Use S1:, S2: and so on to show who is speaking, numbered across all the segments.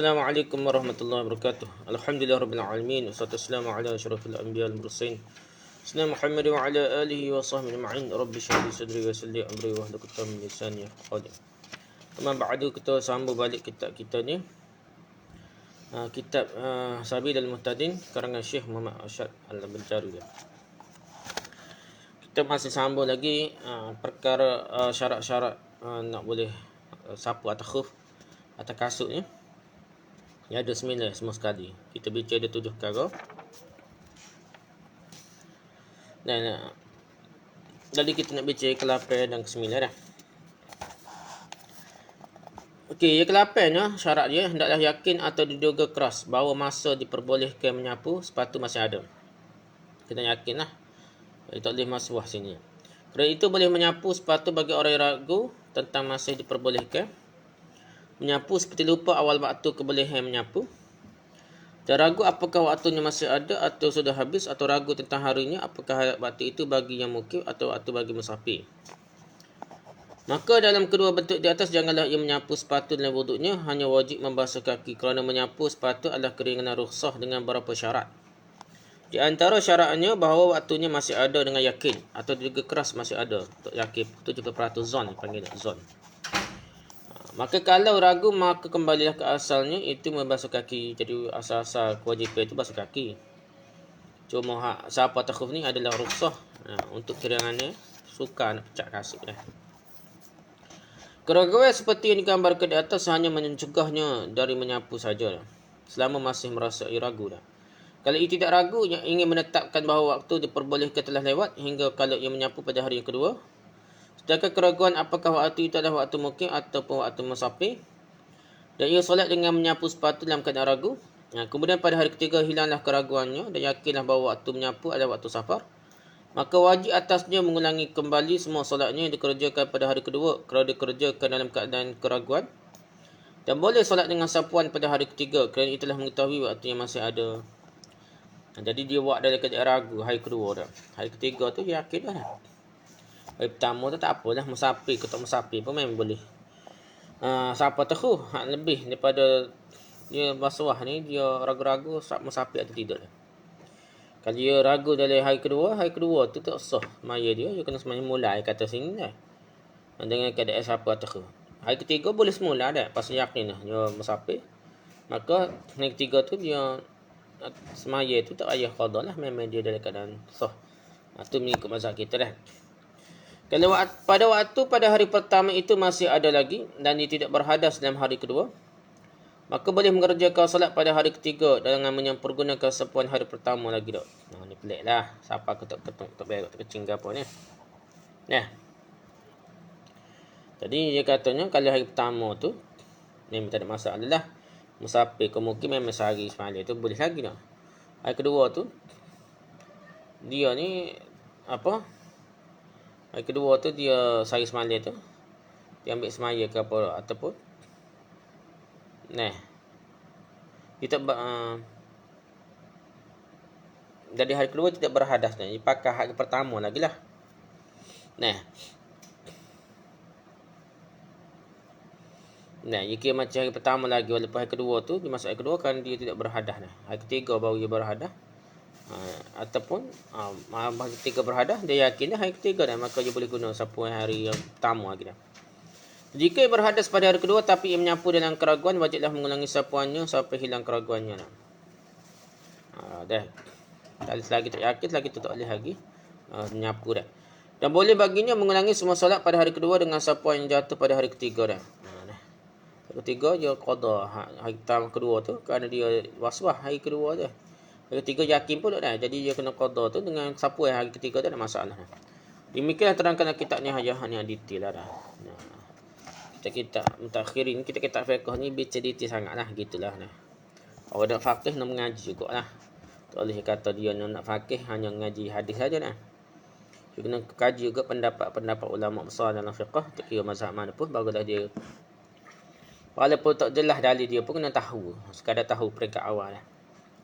S1: Assalamualaikum warahmatullahi wabarakatuh. Alhamdulillah rabbil alamin. Wassalatu wassalamu ala asyrafil anbiya wal mursalin. Sayyidina Muhammad wa ala alihi wa sahbihi ajma'in. Rabbi shrah li sadri wa yassir li amri wahlul 'uqdatam min lisani yafqahu qawli. Amma ba'du, kita sambung balik kitab kita ni. Kitab Sabilul Muhtadin karangan Syekh Muhammad Arsyad Al-Banjari. Kita masih sambung lagi perkara syarat-syarat nak boleh sapu atau khuf atau kasut ni. Ya, ada 9 semua sekali. Kita bincang ada 7 perkara. Dan jadi kita nak bincang ke-8 dan ke-9 dah. Okey, yang ke-8 nya syarat dia hendaklah yakin atau diduga keras bahawa masa diperbolehkan menyapu sepatu masih ada. Kita yakinlah. Jadi tak boleh masuk sini. Kerana itu boleh menyapu sepatu bagi orang yang ragu tentang masih diperbolehkan menyapu seperti lupa awal waktu kebolehan menyapu. Dan ragu apakah waktunya masih ada atau sudah habis, atau ragu tentang harinya apakah waktu itu bagi yang mukif atau waktu bagi musafir. Maka dalam kedua bentuk di atas janganlah ia menyapu sepatu dalam wuduknya, hanya wajib membasuh kaki kerana menyapu sepatu adalah keringanan rukhsah dengan beberapa syarat. Di antara syaratnya bahawa waktunya masih ada dengan yakin atau juga keras masih ada. Untuk yakin 70% zon panggil zon. Maka kalau ragu maka kembalilah ke asalnya, itu membasuh kaki. Jadi asal-asal kewajipan itu basuh kaki. Cuma siapa takhuf ni adalah rukhsah untuk keringannya suka nak pecah kasut dah. Keraguan seperti yang digambarkan di atas hanya mencegahnya dari menyapu saja selama masih merasa ragu dah. Kalau ia tidak ragu yang ingin menetapkan bahawa waktu diperbolehkan telah lewat hingga kalau ia menyapu pada hari yang kedua. Sedangkan keraguan apakah waktu itu adalah waktu mukim ataupun waktu musafir, dan ia solat dengan menyapu sepatu dalam keadaan ragu. Kemudian pada hari ketiga hilanglah keraguannya dan yakinlah bahawa waktu menyapu adalah waktu safar. Maka wajib atasnya mengulangi kembali semua solatnya yang dikerjakan pada hari kedua kerana dikerjakan dalam keadaan keraguan. Dan boleh solat dengan sapuan pada hari ketiga kerana ia telah mengetahui waktu yang masih ada. Jadi dia buat dari keadaan ragu hari kedua dah. Hari ketiga tu dia yakin dah. Hari pertama tu tak apalah, musafir ke tak musafir pun memang boleh. Siapa tahu lebih daripada dia basuh ni, dia ragu-ragu musafir atau tidak. Kalau dia ragu dari hari kedua tu tak sah maya dia kena semuanya mulai kata sini dah. Dengan keadaan siapa tahu. Hari ketiga boleh semula dah, pasal yakin dah dia musafir. Maka hari ketiga tu dia semaya tu tak payah qada lah, memang dia dalam keadaan sah. Itu mengikut mazhab kita dah. Kalau pada hari pertama itu masih ada lagi dan dia tidak berhadas dalam hari kedua, maka boleh mengerjakan solat pada hari ketiga dengan mempergunakan sapuan hari pertama lagi dah. Ni pelik lah. Siapa ketuk-ketuk tak berak tak kecing ke apa ni. Jadi dia katanya kalau hari pertama tu memang tak ada masalah lah. Musafir ke mungkin memang sehari semalam tu boleh lagi dah. Hari kedua tu dia ni hari kedua tu dia sehari semalam tu dia ambil semaya ke apa ataupun dia tak dari hari kedua tidak berhadas dah. Dia pakai hari pertama lagi lah. Jika macam hari pertama lagi walaupun hari kedua tu dia masuk hari kedua kan dia tidak berhadas dah. Hari ketiga baru dia berhadas. Ataupun hari ketiga berhadas, dia yakin dah hari ketiga dah, maka dia boleh guna sapuan hari yang pertama lagi dah. Jika ia berhadas pada hari kedua tapi ia menyapu dalam keraguan, wajiblah mengulangi sapuannya sampai hilang keraguannya dah. Selagi tak yakin, selagi tu tak boleh lagi menyapu dah. Dan boleh baginya mengulangi semua solat pada hari kedua dengan sapuan yang jatuh pada hari ketiga dah. Hari ketiga dia qada hari kedua tu kerana dia waswas hari kedua tu. Hari ketiga yakin pun dah. Jadi dia kena qada tu dengan sapuan hari ketiga tu ada masalah. Demikianlah terangkan kitab ni hajah ni detail lah dah. Kita mutakhirin, kita fiqh ni detail sangatlah gitulah. Orang nak faqih nak mengaji jugalah. Tak boleh kata dia nak faqih hanya mengaji hadis saja dah. Dia kena kaji juga pendapat ulama besar dalam fiqh, tak kira mazhab mana pun, barulah dia walaupun tak jelas dalil dia pun kena tahu, sekadar tahu peringkat awal lah.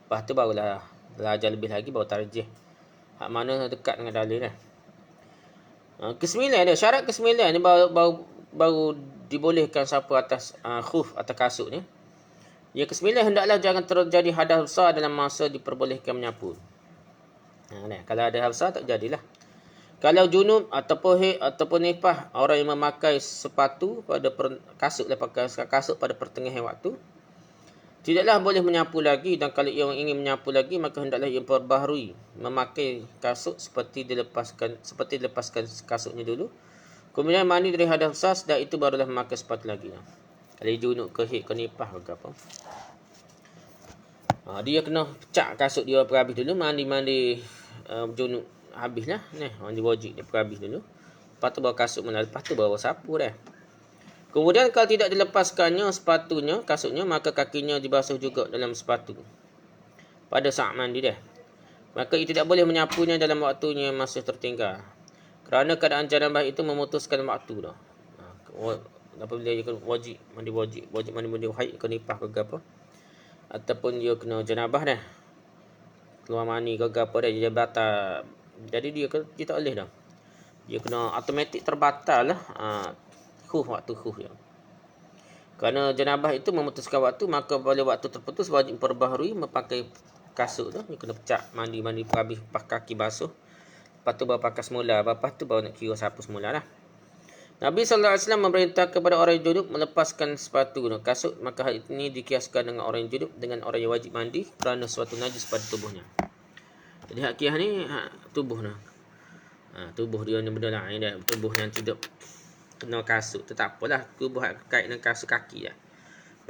S1: Lepas tu barulah belajar lebih lagi, baru tarjih hak mana dekat dengan dalil dah. Kesembilan dia, syarat kesembilan ni baru dibolehkan sapu atas khuf atau kasut ni. Yang kesembilan, hendaklah jangan terjadi hadas besar dalam masa diperbolehkan menyapu. Kalau ada hadas besar tak jadilah. Kalau junub ataupun nifas, orang yang memakai sepatu pada kasut pada pertengahan waktu, tidaklah boleh menyapu lagi, dan kalau ia ingin menyapu lagi maka hendaklah ia perbaharui memakai kasut seperti dilepaskan kasutnya dulu. Kemudian mandi dari hadas besar, setelah itu barulah memakai sepatu lagi. Kalau junub ke haid ke nifas ke apa, dia kena pecah kasut dia habis dulu, mandi junub habislah, mandi wajib dia habis dulu. Lepas tu bawa kasut lepas tu bawa sapu dah. Kemudian kalau tidak dilepaskannya kasutnya, maka kakinya dibasuh juga dalam sepatu pada saat mandi dah. Maka ia tidak boleh menyapunya dalam waktunya yang masih tertinggal, kerana keadaan janabah itu memutuskan waktu dah. Apabila dia wajib mandi haid ke nifas ke apa, ataupun dia kena janabah dah, keluar mani ke apa dah, dia batal. Jadi dia tak boleh dah. Dia kena automatik terbatal lah waktu dia. Kerana janabah itu memutuskan waktu, maka bila waktu terputus wajib perbaharui memakai kasut tu. Dia kena pecah mandi habis kaki basuh. Lepas tu baru pakai semula. Lepas tu baru nak kira sapu semula lah. Nabi SAW memerintah kepada orang yang junub melepaskan sepatu kasut. Maka hal ini dikiaskan dengan orang yang junub dengan orang yang wajib mandi kerana suatu najis pada tubuhnya. Jadi hak kias ni tubuh dah. Tubuh dia ni benda lain dah. Tubuh yang tidak kena kasut tu tak apalah. Tubuh kait dengan kasut kaki dah.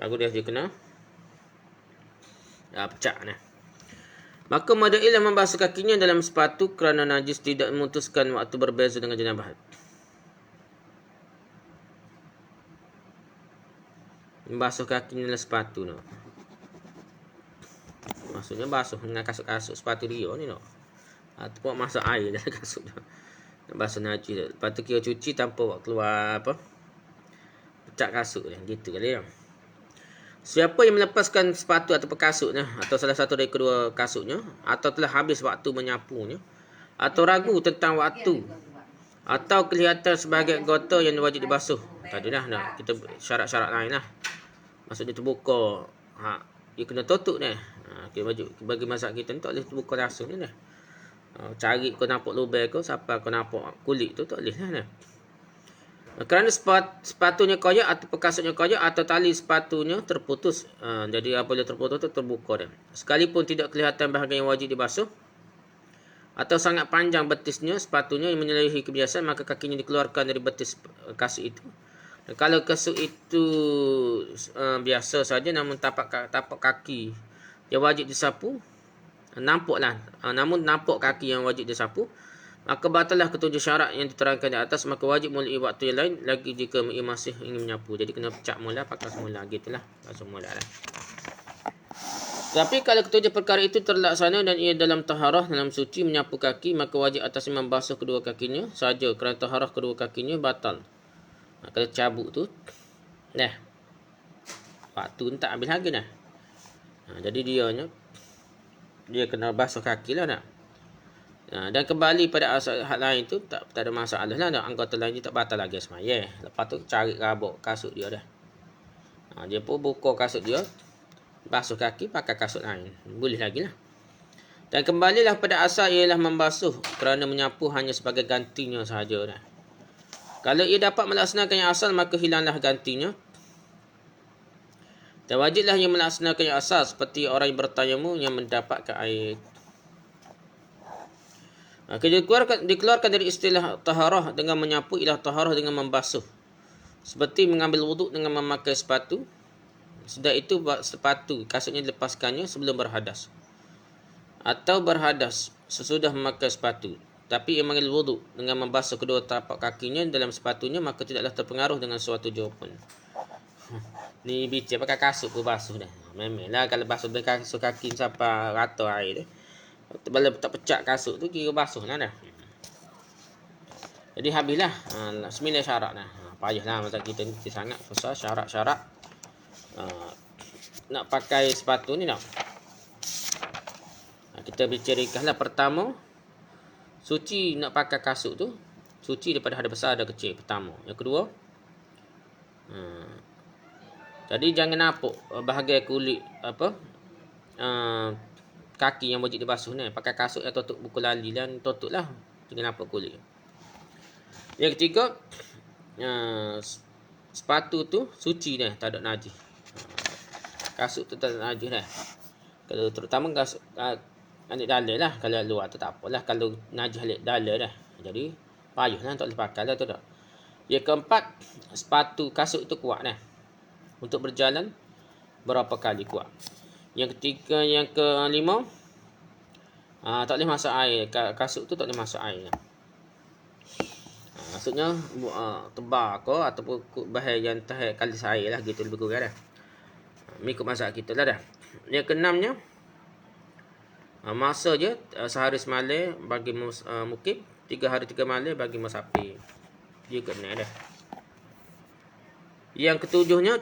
S1: Baru dia kena pecah dah. Maka madailah membasuh kakinya dalam sepatu kerana najis tidak memutuskan waktu berbeza dengan janabah. Membasuh kakinya dalam sepatu no. Maksudnya basuh dengan kasut-kasut sepatu dia ni no. Ataupun masuk air dalam kasut tu. Basuh najis. Lepas tu kira cuci tanpa keluar pecah kasut dia. Gitu kali ya. Siapa yang melepaskan sepatu atau kasutnya, atau salah satu dari kedua kasutnya, atau telah habis waktu menyapunya, atau ragu tentang waktu, atau kelihatan sebagai anggota yang wajib dibasuh. Tadi dah kita syarat-syarat lain lah. Maksudnya terbuka. Dia kena tutup ni. Bagi masak kita ni tak boleh terbuka langsung ni. Cari kau nampak lubang kau, siapa kau nampak kulit tu tak boleh lah. Kerana sepatunya koyak atau kasutnya koyak atau tali sepatunya terputus. Jadi apabila terputus tu terbuka dah. Sekalipun tidak kelihatan bahagian yang wajib dibasuh atau sangat panjang betisnya sepatunya yang menyalahi kebiasaan, maka kakinya dikeluarkan dari betis kasut itu. Dan kalau kasut itu biasa saja namun tapak kaki yang wajib disapu, namun nampak kaki yang wajib disapu, maka batallah ketujuh syarat yang diterangkan di atas. Maka wajib mulai waktu yang lain lagi jika ia masih ingin menyapu. Jadi kena pecah mula, pakai semula. Gitulah. Semula lah. Tapi kalau ketujuh perkara itu terlaksana dan ia dalam taharah, dalam suci menyapu kaki, maka wajib atasnya membasuh kedua kakinya saja kerana taharah kedua kakinya batal. Kalau cabut tu waktu tak habis lagi dah. Jadi dia kena basuh kaki lah . Dan kembali pada hal lain tu tak ada masalah lah. Anggota lain tak batal lagi semaya. Lepas tu cari rabuk kasut dia dah. Dia pun buka kasut dia, basuh kaki pakai kasut lain. Boleh lagi lah. Dan kembalilah pada asal ialah membasuh kerana menyapu hanya sebagai gantinya sahaja dah. Kalau ia dapat melaksanakan yang asal, maka hilanglah gantinya. Dan wajiblah yang melaksanakan yang asal seperti orang yang bertayamum yang mendapatkan air. Dikeluarkan dari istilah taharah dengan menyapu ialah taharah dengan membasuh. Seperti mengambil wuduk dengan memakai sepatu. Sudah itu sepatu kasutnya dilepaskannya sebelum berhadas. Atau berhadas sesudah memakai sepatu. Tapi ia mengambil wuduk dengan membasuh kedua tapak kakinya dalam sepatunya, maka tidaklah terpengaruh dengan suatu jawapan. Ni bicara pakai kasut pun basuh dah. Memanglah kalau basuh dengan kasut kaki sampai rata air dah. Bila tak pecah kasut tu kira basuh lah dah. Jadi habislah 9 syarat dah. Payahlah masa kita ni sangat besar syarat-syarat nak pakai sepatu ni nak. Kita bicarakanlah pertama, suci nak pakai kasut tu, suci daripada hadas besar dan kecil pertama. Yang kedua, Jadi jangan napuk bahagian kulit kaki yang wajib dibasuh ni. Pakai kasut yang tutup buku lali dan tutup lah. Jangan napuk kulit. Yang ketiga, sepatu tu suci dah, tak ada najis. Kasut tu tak ada najis dah. Kalau terutama kasut alik dalai lah. Kalau luar tu tak apalah. Kalau najis alik dalai dah. Jadi payah lah, tak boleh pakai lah tu dah. Yang keempat, sepatu kasut tu kuat dah. Untuk berjalan berapa kali kuat. Yang ketiga, yang kelima, tak boleh masuk air. Kasut tu tak boleh masuk air. Maksudnya tebar ke ataupun bahan yang tahan kali air lah, gitu lebih kurang dah. Mengikut masak kita lah dah. Yang keenamnya, masa je sehari semalam bagi mukim, 3 hari 3 malam bagi musafir. Dia kena dah. Yang ketujuhnya,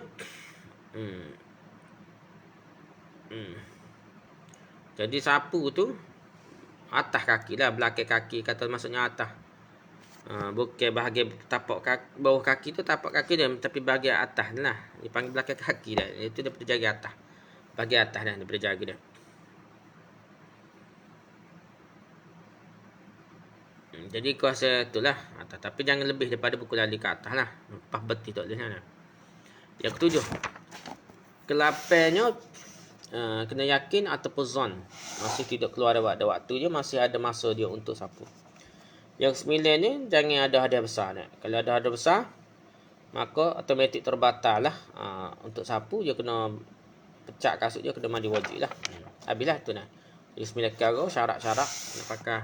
S1: jadi sapu tu atas kaki lah, belakang kaki, kata maksudnya atas. Bukan bahagian tapak kaki, bawah kaki tu tapak kaki dia, tapi bahagian atas lah. Dia panggil belakang kaki dah. Itu daripada jaga atas. Bahagian atas dah daripada jaga dia. Jadi kuasa itulah atas. Tapi jangan lebih daripada buku lali ke atas lah. Lepas beti tak boleh lah. Yang ketujuh, kelapanya kena yakin ataupun zon. Masih tidak keluar ada waktu je, masih ada masa dia untuk sapu. Yang sembilan ni, jangan ada hadiah besar. Kalau ada hadiah besar, maka automatik terbatal lah. Untuk sapu, dia kena pecah kasut dia, kena mandi wajib lah. Habislah tu nah. Jadi 9 perkara, syarat-syarat nak pakai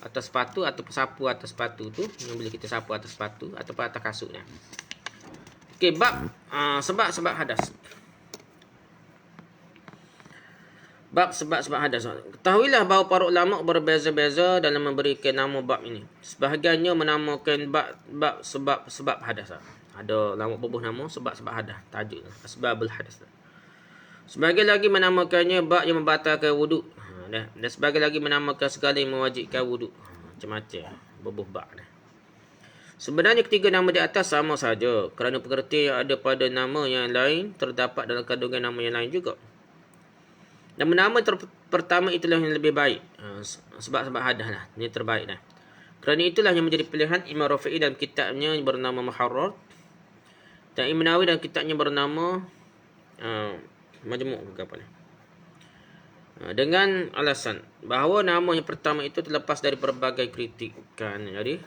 S1: atas sepatu atau sapu atas sepatu tu, yang boleh kita sapu atas sepatu ataupun atas kasutnya. Okey, bab sebab-sebab hadas. Bab sebab-sebab hadas. Ketahuilah bahawa para ulama berbeza-beza dalam memberikan nama bab ini. Sebahagiannya menamakan bab sebab-sebab hadas. Ada ulama berbuh nama sebab-sebab hadas, tajuk asbabul hadas. Sebahagian lagi menamakannya bab yang membatalkan wuduk. Dan sebahagian lagi menamakan segala yang mewajibkan wuduk. Macam-macam berbuh bab dah. Sebenarnya ketiga nama di atas sama saja, kerana pengertian yang ada pada nama yang lain terdapat dalam kandungan nama yang lain juga. Nama-nama pertama itulah yang lebih baik. Sebab-sebab hadas lah. Ini terbaik dah. Kerana itulah yang menjadi pilihan Imam Rafi'i dalam kitabnya yang bernama Muharrar. Dan Imam Nawawi dalam kitabnya bernama Majmu' ke apa ni. Dengan alasan bahawa nama yang pertama itu terlepas dari berbagai kritikan. Jadi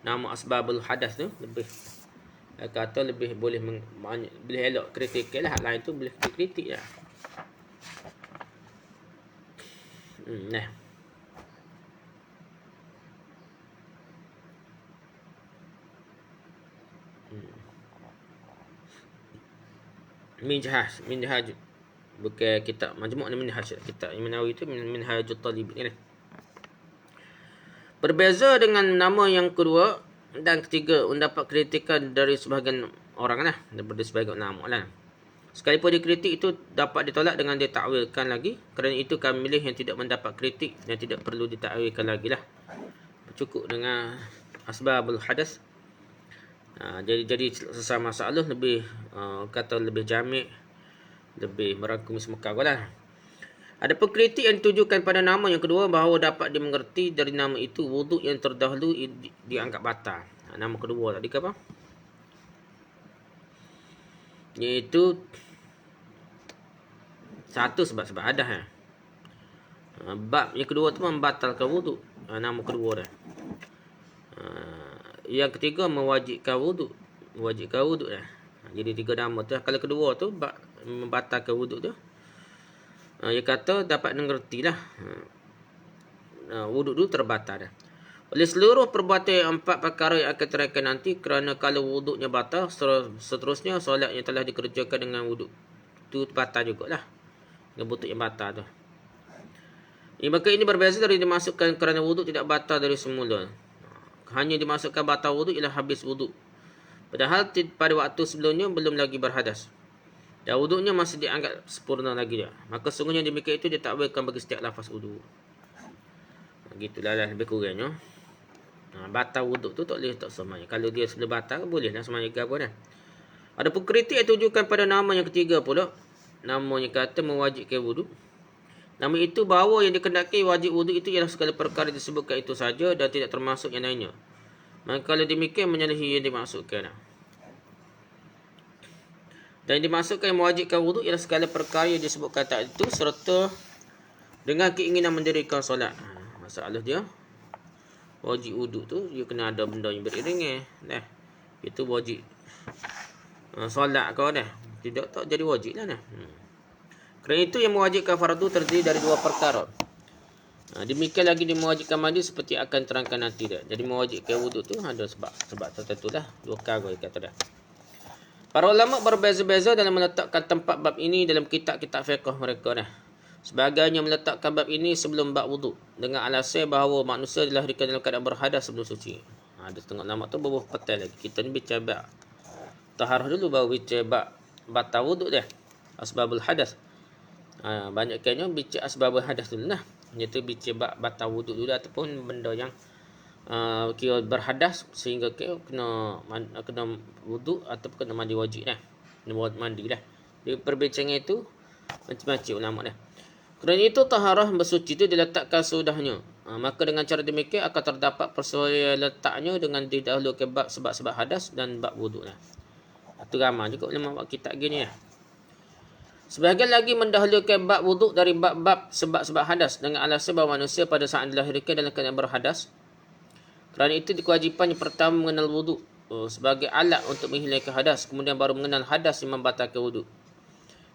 S1: nama asbabul hadas tu lebih kata lebih boleh elok kritikal lah. Hak lain tu boleh dikritik lah. Nah. Minhaj bukan kitab Majmu' ni, Minhaj kitab Imam Nawawi tu Minhajut Talibin ni. Berbeza dengan nama yang kedua dan ketiga, mendapat kritikan dari sebahagian orang lah, daripada sebahagian ulama lah. Sekalipun dikritik itu dapat ditolak dengan ditakwilkan lagi. Kerana itu kami milih yang tidak mendapat kritik dan tidak perlu ditakwilkan lagi lah. Cukup dengan asbabul hadas. Jadi sesama masalah lebih kata lebih jamik, lebih merangkumi semua perkara lah. Ada kritik yang ditujukan pada nama yang kedua bahawa dapat dimengerti dari nama itu wuduk yang terdahulu dianggap batal. Nama kedua tadi ke apa? Iaitu satu sebab hadas. Bab yang kedua tu membatalkan wuduk. Nama kedua dah. Yang ketiga mewajibkan wuduk. Dah. Jadi 3 nama tu. Kalau kedua tu membatalkan wuduk tu, dia kata dapat mengerti lah. Wuduk tu terbatal dah. Oleh seluruh perbuatan 4 perkara yang akan terangkan nanti, kerana kalau wuduknya batal, seterusnya solat yang telah dikerjakan dengan wuduk tu batal jugalah. Dengan wuduk yang batal tu. Maka ini berbeza dari dimasukkan kerana wuduk tidak batal dari semula. Hanya dimasukkan batal wuduk ialah habis wuduk. Padahal pada waktu sebelumnya belum lagi berhadas. Dan wuduknya masih dianggap sempurna lagi dia. Maka sungguhnya demikian itu ditakwilkan bagi setiap lafaz wuduk. Gitulah lah lebih kurangnya. Batal wuduk tu tak boleh tak semaya. Kalau dia sudah batal boleh lah semaya ke apa dah. Adapun kritik yang tujukan pada nama yang ketiga pula, namanya kata mewajibkan wuduk. Nama itu bahawa yang dikendaki wajib wuduk itu ialah segala perkara disebutkan itu saja dan tidak termasuk yang lainnya. Maka kalau demikian menyalahi yang dimaksudkan. Dan yang dimaksudkan yang mewajibkan wuduk ialah segala perkara yang disebutkan tak itu serta dengan keinginan mendirikan solat. Masalah dia wajib wuduk tu dia kena ada benda yang beriring itu wajib solat kau dah. Tidak tak jadi wajib lah Kerana itu yang mewajibkan fardu terdiri dari dua perkara. Demikian lagi dia mewajibkan mandi seperti akan terangkan nanti dah. Jadi mewajibkan wuduk tu ada sebab tertentu dah. Dua kata kata dah. Para ulama berbeza-beza dalam meletakkan tempat bab ini dalam kitab-kitab fiqh mereka dah. Sebagainya meletakkan bab ini sebelum bab wuduk dengan alasan bahawa manusia dilahirkan dalam keadaan berhadas sebelum suci. Ada setengah ulama tu berbuah petai lagi. Kita ni bicara bab taharah dulu baru bicara bab batal wuduk dah. Asbabul hadas. Banyaknya bicara asbabul hadas dulu lah. Iaitu bicara batal wuduk dulu ataupun benda yang kira berhadas sehingga kena wuduk ataupun kena mandi wajib dah. Kena mandi dah. Di perbincangan itu macam-macam ulama dah. Kerana itu taharah bersuci itu diletakkan sudahnya. Maka dengan cara demikian akan terdapat persesuaian letaknya dengan didahulukan bab sebab-sebab hadas dan bab wuduk dah. Itu ramai juga ulama buat kitab gini ya. Sebahagian lagi mendahulukan bab wuduk dari bab-bab sebab-sebab hadas dengan alasan bahawa manusia pada saat dilahirkan dalam keadaan berhadas. Kerana itu kewajipan yang pertama mengenal wuduk sebagai alat untuk menghilangkan hadas, kemudian baru mengenal hadas yang membatalkan wuduk.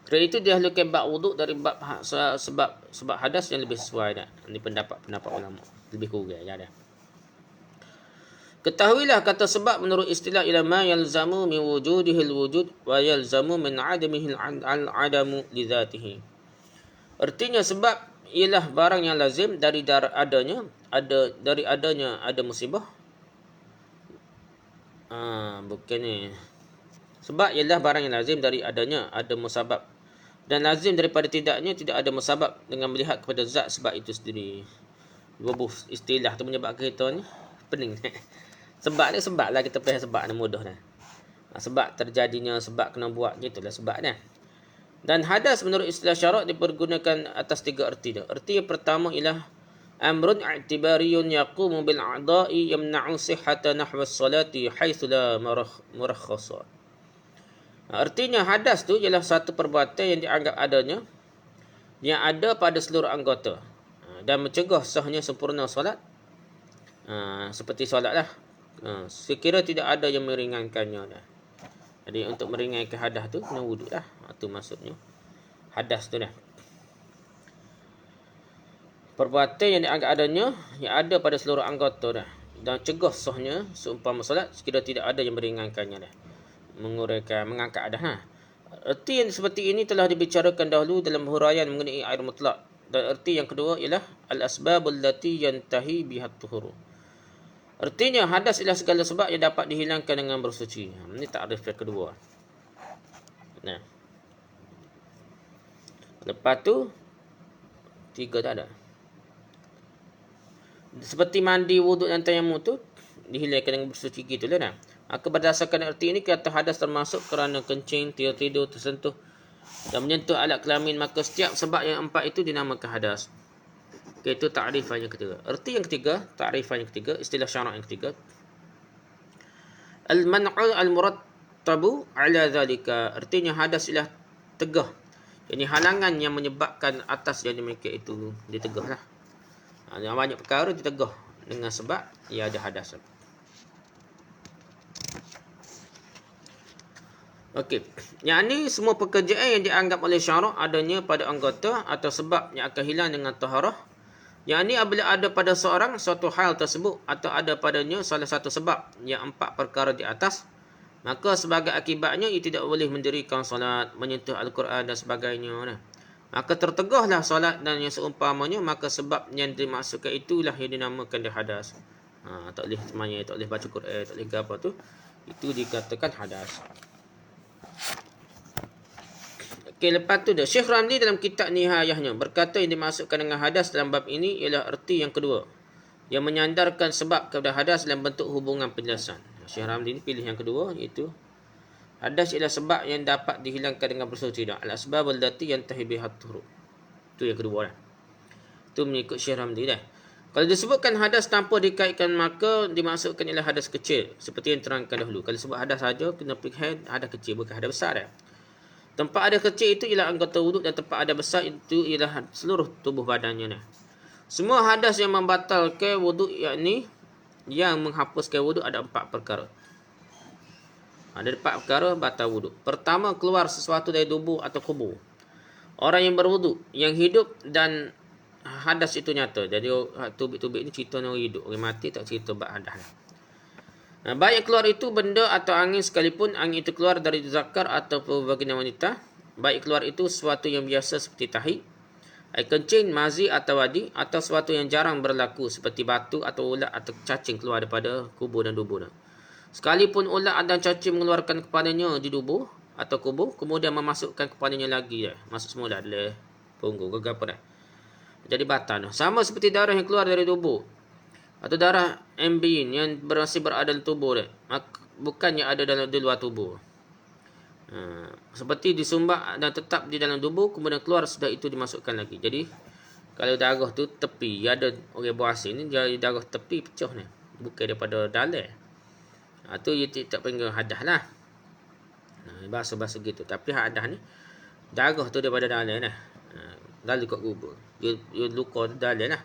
S1: Kerana itu didahulukan bab wuduk dari bab sebab hadas yang lebih sesuai dah. Ini pendapat ulama lebih kurang ya dah. Ketahuilah kata sebab menurut istilah ulama yalzamu min wujudihil wujud wa yalzamu min adamihil adamu li dhatihi. Artinya sebab ialah barang yang lazim dari adanya ada musibah. Bukan ni. Sebab ialah barang yang lazim dari adanya ada musabab. Dan lazim daripada tidaknya tidak ada musabab dengan melihat kepada zat sebab itu sendiri. Dua istilah tu menyebabkan kita ni pening. Sebab ni sebab lah kita faham sebab ni mudah dah. Sebab terjadinya, sebab kena buat gitulah sebab dah. Dan hadas menurut istilah syarak dipergunakan atas tiga erti dah. Erti yang pertama ialah amrun i'tibariyun yaqumu bil a'da'i yamna'u sihhata nahwa as-salati haitsu la murakhkhasa. Artinya hadas tu ialah satu perbuatan yang dianggap adanya yang ada pada seluruh anggota dan mencegah sahnya sempurna solat. Seperti solat lah. Sekira tidak ada yang meringankannya dah. Jadi untuk meringankan hadas tu kena wuduk dah. Itu maksudnya hadas tu dah. Perbuatan yang dianggap adanya yang ada pada seluruh anggota dah. Dan cegah sahnya seumpama solat sekira tidak ada yang meringankannya dah. Mengangkat hadas. Erti yang seperti ini telah dibicarakan dahulu dalam huraian mengenai air mutlak. Dan erti yang kedua ialah al-asbabul lati yantahi bihat tuhuru. Artinya hadas ialah segala sebab yang dapat dihilangkan dengan bersuci. Ini takrif yang kedua. Nah. Lepas tu tiga tak ada. Seperti mandi, wuduk dan tayamum tu dihilangkan dengan bersuci gitulah dah. Maka berdasarkan erti ini kata hadas termasuk kerana kencing, tidur, tersentuh dan menyentuh alat kelamin, maka setiap sebab yang empat itu dinamakan hadas. Itu takrifan yang ketiga. Erti yang ketiga, takrifan yang ketiga, istilah syarak yang ketiga. Al-man'u al-murattabu ala dhalika. Artinya hadas ialah tegah. Ini halangan yang menyebabkan atas yang demikian itu ditegah lah. Banyak perkara ditegah dengan sebab ia ada hadas. Okey. Yang ni semua pekerjaan yang dianggap oleh syarak adanya pada anggota atau sebab yang akan hilang dengan taharah. Yang ini apabila ada pada seorang suatu hal tersebut atau ada padanya salah satu sebab yang empat perkara di atas, maka sebagai akibatnya ia tidak boleh mendirikan solat, menyentuh Al-Quran dan sebagainya. Maka tertegahlah solat dan yang seumpamanya, maka sebab yang dimaksudkan itulah yang dinamakan dia hadas. Tak boleh semuanya, tak boleh baca Quran, tak boleh apa tu. Itu dikatakan hadas. Okay, lepas tu dah Syekh Ramli dalam kitab Nihayahnya berkata yang dimaksudkan dengan hadas dalam bab ini ialah erti yang kedua yang menyandarkan sebab kepada hadas dalam bentuk hubungan penjelasan. Syekh Ramli ni pilih yang kedua, iaitu Hadas ialah sebab yang dapat dihilangkan dengan bersuci. Al-asbab allati yantahi biha at-tuhur. Itu yang kedua lah. Itu mengikut Syekh Ramli dah. Kalau disebutkan hadas tanpa dikaitkan, maka dimaksudkan ialah hadas kecil, seperti yang terangkan dahulu. Kalau sebut hadas saja, kena fikir hadas kecil, bukan hadas besar dah. Tempat hadas kecil itu ialah anggota wuduk, dan tempat hadas besar itu ialah seluruh tubuh badannya. Semua hadas yang membatalkan wuduk, yakni yang menghapuskan wuduk, ada 4 perkara. Ada 4 perkara batal wuduk. Pertama, keluar sesuatu dari tubuh atau kubur. Orang yang berwuduk, yang hidup dan hadas itu nyata. Jadi tubik-tubik ni cerita orang hidup. Orang mati tak cerita bab hadas. Baik keluar itu benda atau angin sekalipun, angin itu keluar dari zakar atau vagina wanita. Baik keluar itu sesuatu yang biasa seperti tahi, air kencing, mazi atau wadi, atau sesuatu yang jarang berlaku seperti batu atau ulat atau cacing keluar daripada kubur dan dubur. Sekalipun ulat dan cacing mengeluarkan kepadanya di dubur atau kubur, kemudian memasukkan kepadanya lagi, masuk semula adalah punggung ke apa dah. Jadi batal. Sama seperti darah yang keluar dari tubuh atau darah ambien yang masih berada dalam tubuh dah. Bukannya ada di luar tubuh. Seperti disumbat dan tetap di dalam tubuh, kemudian keluar, sudah itu dimasukkan lagi. Jadi kalau darah tu tepi, ada orang buah asin ni, jadi darah tepi pecah ni, bukan daripada dalam. Tu dia tak panggil hadas lah. Bahasa-bahasa gitu. Tapi hadas ni darah tu daripada dalam lah. Lalu kat kubur, dia luka dalam lah.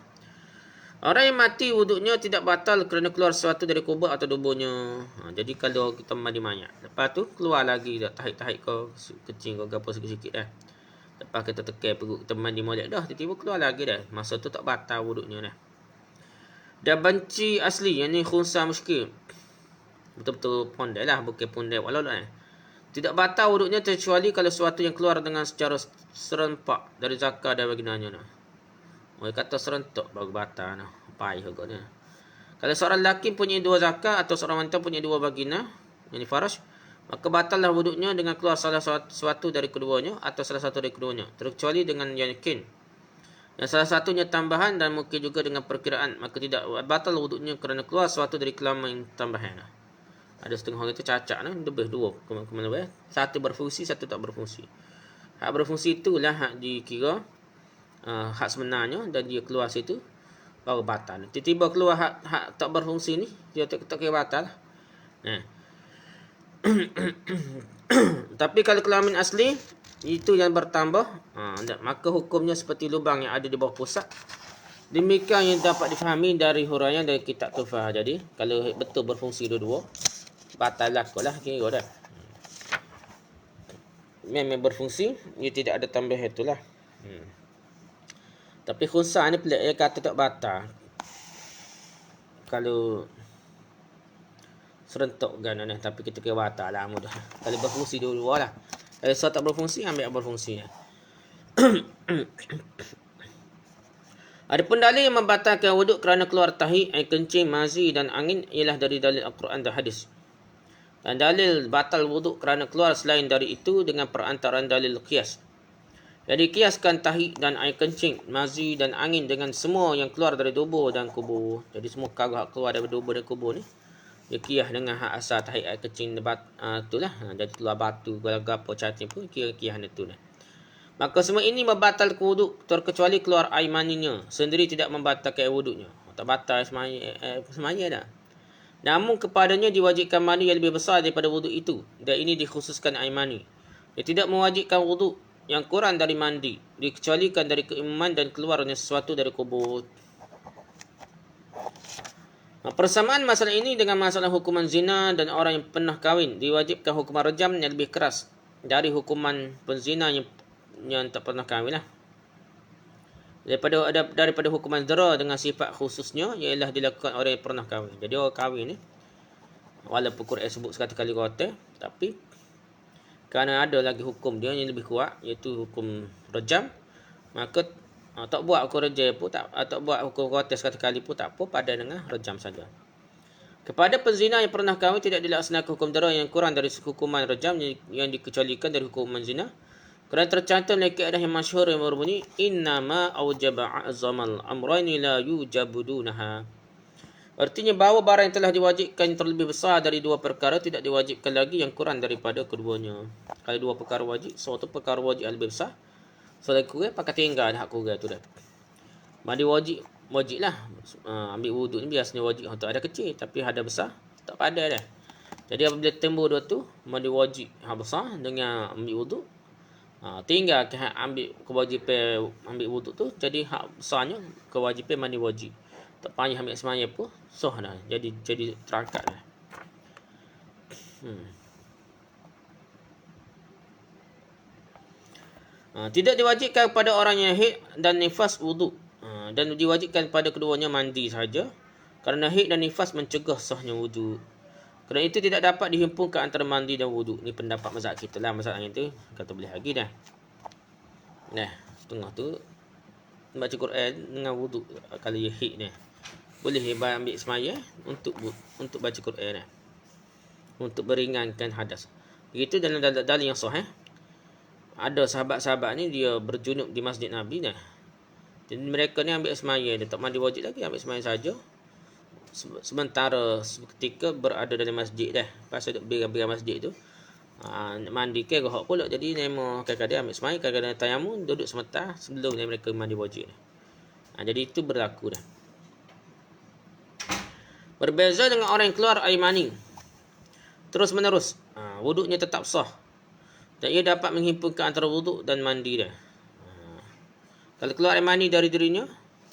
S1: Orang yang mati wuduknya tidak batal kerana keluar sesuatu dari kubur atau tubuhnya. Jadi kalau kita mandi mayat, lepas tu keluar lagi dah tahik-tahik kau kecil kau apa sikit-sikit dah. Lepas kita tekan perut kita mandi molek dah, tiba-tiba keluar lagi dah. Masa tu tak batal wuduknya dah. Dan banci asli, yang ni khunsa muskil. Betul-betul pondek lah, bukan pondek walau lah. Tidak batal wuduknya kecuali kalau sesuatu yang keluar dengan secara serempak dari zakar dan vaginanya. Orang kata serentak baru batal. Payah agaknya. Kalau seorang lelaki punya 2 zakar atau seorang wanita punya 2 vagina, yang ni faraj, maka batallah wuduknya dengan keluar salah sesuatu dari keduanya atau salah satu dari keduanya, terkecuali dengan yakin. Dan salah satunya tambahan dan mungkin juga dengan perkiraan, maka tidak batal wuduknya kerana keluar sesuatu dari kelamin tambahan. Ada setengah orang itu cacat lah, lebih 2 kemana boleh. Satu berfungsi, satu tak berfungsi. Hak berfungsi itulah hak dikira hak sebenarnya, dan dia keluar situ baru batal. Tiba-tiba keluar hak tak berfungsi ni, dia tak kira batal. Tapi kalau kelamin asli itu yang bertambah, maka hukumnya seperti lubang yang ada di bawah pusat. Demikian yang dapat difahami dari huraian dari kitab Tufah. Jadi kalau betul berfungsi dua-dua, batal lah kira dah. Memang berfungsi, dia tidak ada tambah itulah. Tapi khunsa ni pelik, dia kata tak batal kalau serentak kan, tapi kita kira batal lah mudah. Kalau berfungsi dua-dua lah. Kalau tak berfungsi, ambil berfungsi. Adapun dalil yang membatalkan wuduk kerana keluar tahi, air kencing, mazi dan angin ialah dari dalil Al-Quran dan hadis. Dan dalil batal wuduk kerana keluar selain dari itu dengan perantaraan dalil qiyas. Jadi kiaskan tahi dan air kencing, mazi dan angin dengan semua yang keluar dari tubuh dan kubur. Jadi semua perkara keluar dari tubuh dan kubur ni, dia kias dengan hak asal tahi, air kencing, itulah. Jadi keluar batu, gapo cacing pun kias itu lah. Maka semua ini membatalkan wuduk terkecuali keluar air maninya sendiri tidak membatalkan wuduknya. Tak batal semaya dah. Namun kepadanya diwajibkan mani yang lebih besar daripada wuduk itu, dan ini dikhususkan air mani. Dia tidak mewajibkan wuduk yang kurang dari mandi, dikecualikan dari keimaman dan keluarnya sesuatu dari kubur. Persamaan masalah ini dengan masalah hukuman zina dan orang yang pernah kahwin, diwajibkan hukuman rejam yang lebih keras dari hukuman penzina yang tak pernah kahwin lah. Daripada hukuman dera dengan sifat khususnya, ialah dilakukan orang yang pernah kahwin. Jadi orang kahwin ni, walaupun Quran sebut sekali-kali kotor, tapi kerana ada lagi hukum dia yang lebih kuat, iaitu hukum rejam, maka tak buat hukum rejam pun, tak buat hukum kotor sekali-kali pun tak apa, padan dengan rejam saja. Kepada penzina yang pernah kahwin tidak dilaksanakan hukum dera yang kurang dari hukuman rejam yang dikecualikan dari hukuman zina. Kerana tercantum dalam kaedah yang masyhur yang berbunyi innama aujaba a'zamal amrayni la yujabudunaha. Artinya bahawa barang yang telah diwajibkan yang terlebih besar dari dua perkara tidak diwajibkan lagi yang kurang daripada keduanya. Kalau dua perkara wajib, suatu perkara wajib yang lebih besar, soalan kurang pakai tinggal hak kurang tu dah. Mandi wajib lah. Ambil wuduk ni biasanya wajib untuk ada kecil, tapi ada besar tak pada dah. Jadi apabila tembur dua tu, mandi wajib hak besar dengan ambil wuduk. Tinggal ke hak ambil kewajipan ambil wuduk tu, jadi hak besarnya kewajipan mandi wajib. Tak payah ambil semayang pun sah dah. Jadi terangkat dah. Tidak diwajibkan kepada orang yang haid dan nifas wuduk. Dan diwajibkan pada keduanya mandi sahaja. Kerana haid dan nifas mencegah sahnya wuduk. Kerana itu tidak dapat dihimpunkan antara mandi dan wuduk. Ni pendapat mazhab kita lah. Mazhab yang tu kata boleh lagi dah. Nah, tengah tu baca Quran dengan wuduk kalau dia haid ni. Boleh ambil semayang untuk baca Quran dah. Untuk beringankan hadas. Begitu dalam dalil yang sahih. Ada sahabat-sahabat ni dia berjunub di masjid Nabi dah. Jadi mereka ni ambil semayang, dia tak mandi wajib lagi, ambil semayang saja. Sementara ketika berada dalam masjid dah. Pas duduk biar masjid tu, mandi ke rohak pula. Jadi nemo kadang-kadang ambil semayang, kadang-kadang tayammum, duduk sementara sebelum mereka mandi wajib. Jadi itu berlaku dah. Berbeza dengan orang yang keluar air mani terus menerus, wuduknya tetap sah. Dan ia dapat menghimpunkan antara wuduk dan mandi dah. Kalau keluar air mani dari dirinya,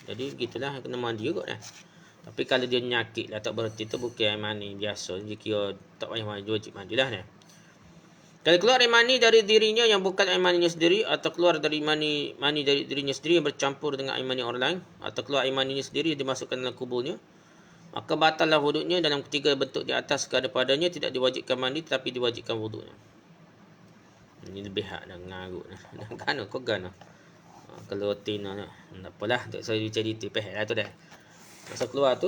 S1: jadi gitulah kena mandi juga dah. Tapi kalau dia nyakit lah tak berhenti tu bukan air mani biasa, dia kira tak payah wajib mandilah dah. Kalau keluar air mani dari dirinya yang bukan air maninya sendiri, atau keluar dari mani dari dirinya sendiri yang bercampur dengan air mani orang lain, atau keluar air maninya sendiri dimasukkan dalam kubulnya, maka batallah wuduknya. Dalam ketiga bentuk di atas keadaannya tidak diwajibkan mandi tetapi diwajibkan wuduknya. Ini lebih hak dah ngarut dah. Gana kau gana. Kalau tina nak. Tak apalah, tak saya cerita peh lah tu dah. Masa keluar tu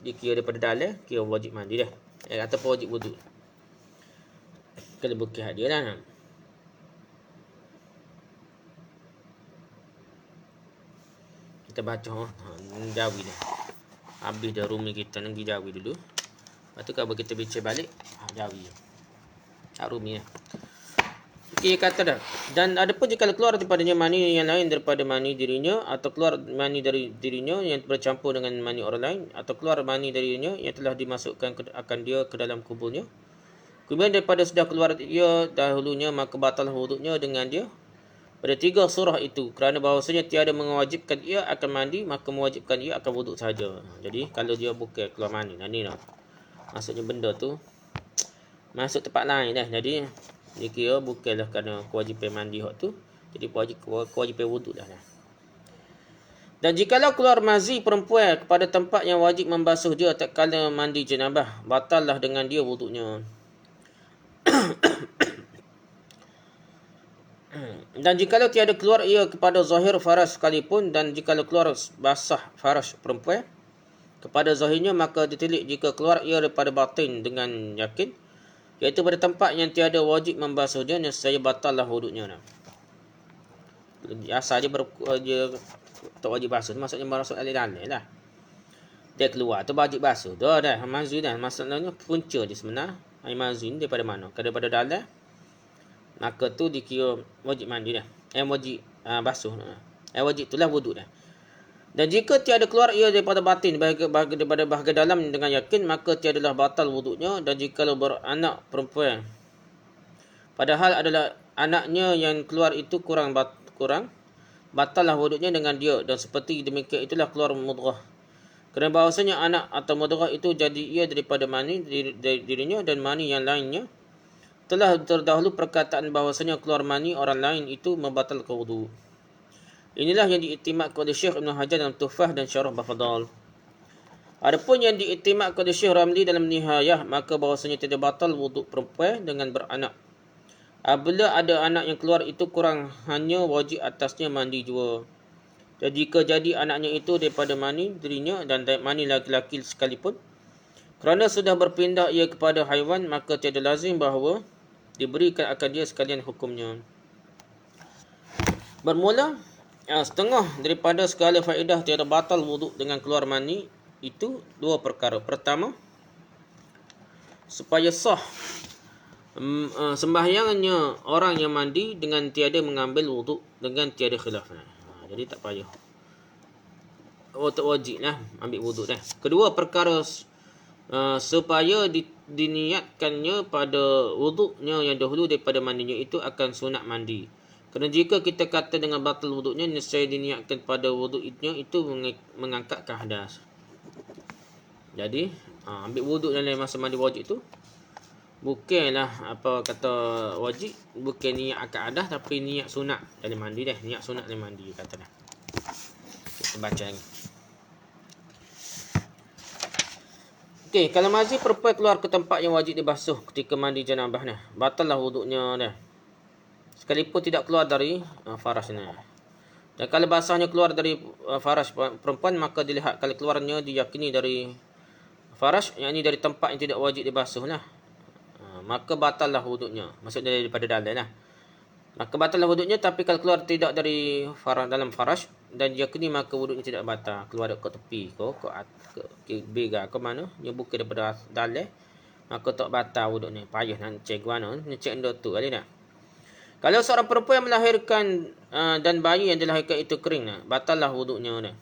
S1: dikira daripada dalam kira wajib mandi dah. Ataupun wajib wuduk. Kalau bukan hak dia lah. Kita baca jawi dah. Habis dah rumah kita nak pergi jawi dulu. Lepas tu kalau kita bincang balik, jawi. Tak rumah lah. Okey, kata dah. Dan ada pun jika keluar daripadanya mani yang lain daripada mani dirinya, atau keluar mani dari dirinya yang bercampur dengan mani orang lain, atau keluar mani darinya yang telah dimasukkan akan dia ke dalam kubulnya. Kemudian daripada sudah keluar ia dahulunya, maka batal wuduknya dengan dia. Pada tiga surah itu, kerana bahawasanya tiada mewajibkan ia akan mandi, maka mewajibkan ia akan wuduk saja. Jadi kalau dia bukan keluar mani, ni lah. Maksudnya benda tu masuk tempat lain dah. Jadi dia kira bukanlah kerana kewajipan mandi hak tu, jadi kewajipan wuduk dah. Dan jikalau keluar mazi perempuan kepada tempat yang wajib membasuh dia tak kala mandi jenabah, batallah dengan dia wuduknya. Dan jikalau tiada keluar ia kepada zahir faras sekalipun, dan jikalau keluar basah faras perempuan kepada zahirnya, maka ditilik jika keluar ia daripada batin dengan yakin, iaitu pada tempat yang tiada wajib membasuh dia, nescaya batallah wuduknya. Asal dia tak wajib basuh, maksudnya masuk dalam lah. Dia keluar tu wajib basuh. Dah mazu dah. Maksudnya punca dia sebenar. Air mazu ni daripada mana? Kalau daripada dalam, maka tu dikira wajib mandi dah. Wajib basuh. Wajib itulah wuduk dah. Dan jika tiada keluar ia daripada batin daripada bahagian dalam dengan yakin, maka tiadalah batal wuduknya. Dan jikalau beranak perempuan, padahal adalah anaknya yang keluar itu kurang batallah wuduknya dengan dia. Dan seperti demikian itulah keluar mudghah. Kerana bahawasanya anak atau mudghah itu jadi ia daripada mani dirinya dan mani yang lainnya. Telah terdahulu perkataan bahawasanya keluar mani orang lain itu membatalkan wuduk. Inilah yang diiktimadkan oleh Syekh Ibn Hajar dalam Tuhfah dan Syarah Bafadal. Adapun yang diiktimadkan oleh Syekh Ramli dalam Nihayah, maka bahawasanya tidak batal wuduk perempuan dengan beranak. Apabila ada anak yang keluar itu kurang, hanya wajib atasnya mandi jua. Dan jika jadi anaknya itu daripada mani dirinya dan mani laki-laki sekalipun, kerana sudah berpindah ia kepada haiwan, maka tiada lazim bahawa diberikan akan dia sekalian hukumnya. Bermula setengah daripada segala faedah tiada batal wuduk dengan keluar mani itu dua perkara. Pertama, supaya sah sembahyangnya orang yang mandi dengan tiada mengambil wuduk, dengan tiada khilaf. Jadi tak payah. Tak wajib lah ambil wuduk dah. Kedua perkara, supaya diniatkannya pada wuduknya yang dahulu daripada mandinya itu akan sunat mandi. Kerana jika kita kata dengan batal wuduknya, nescaya diniatkan pada wuduknya itu mengangkat ke hadas. Jadi ambil wuduk dalam masa mandi wajib tu bukanlah apa kata wajib, bukan niat akad hadas, tapi niat sunat dalam mandi dah. Niat sunat dalam mandi kata dah. Kita baca lagi. Okey, kalau mazi perempuan keluar ke tempat yang wajib dibasuh ketika mandi janabah dah, batallah wuduknya dah. Sekalipun tidak keluar dari farasnya. Dan kalau basahnya keluar dari faras perempuan, maka dilihat kalau keluarnya diyakini dari faras, yakni dari tempat yang tidak wajib dibasuh lah, maka batallah wuduknya. Maksudnya daripada dalam lah. Maka batallah wuduknya, tapi kalau keluar tidak dari dalam faras dan diyakini, maka wuduknya tidak batal. Keluar ke tepi ke bega ke mana, dia bukan daripada dalam, maka tak batal wuduknya. Payah nak cek mana, nak cek endo tu kali dah. Kalau seorang perempuan yang melahirkan dan bayi yang dilahirkan itu kering, batallah wuduknya dah.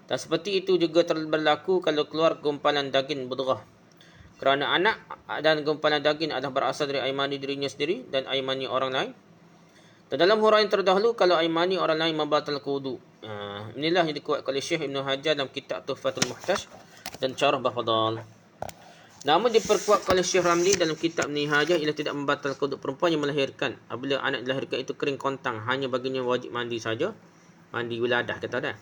S1: Dan seperti itu juga berlaku kalau keluar gumpalan daging budrah. Kerana anak dan gumpalan daging adalah berasal dari air mani dirinya sendiri dan air mani orang lain. Dan dalam huraian terdahulu, kalau air mani orang lain membatalkan wudu. Inilah yang dikuatkan oleh Syekh Ibn Hajar dalam kitab Tuhfatul Muhtaj dan Syarah Bafadal. Namun diperkuatkan oleh Syekh Ramli dalam kitab Nihajah ialah tidak membatalkan wudu perempuan yang melahirkan. Apabila anak dilahirkan itu kering kontang, hanya baginya wajib mandi saja. Mandi wiladah kata dah.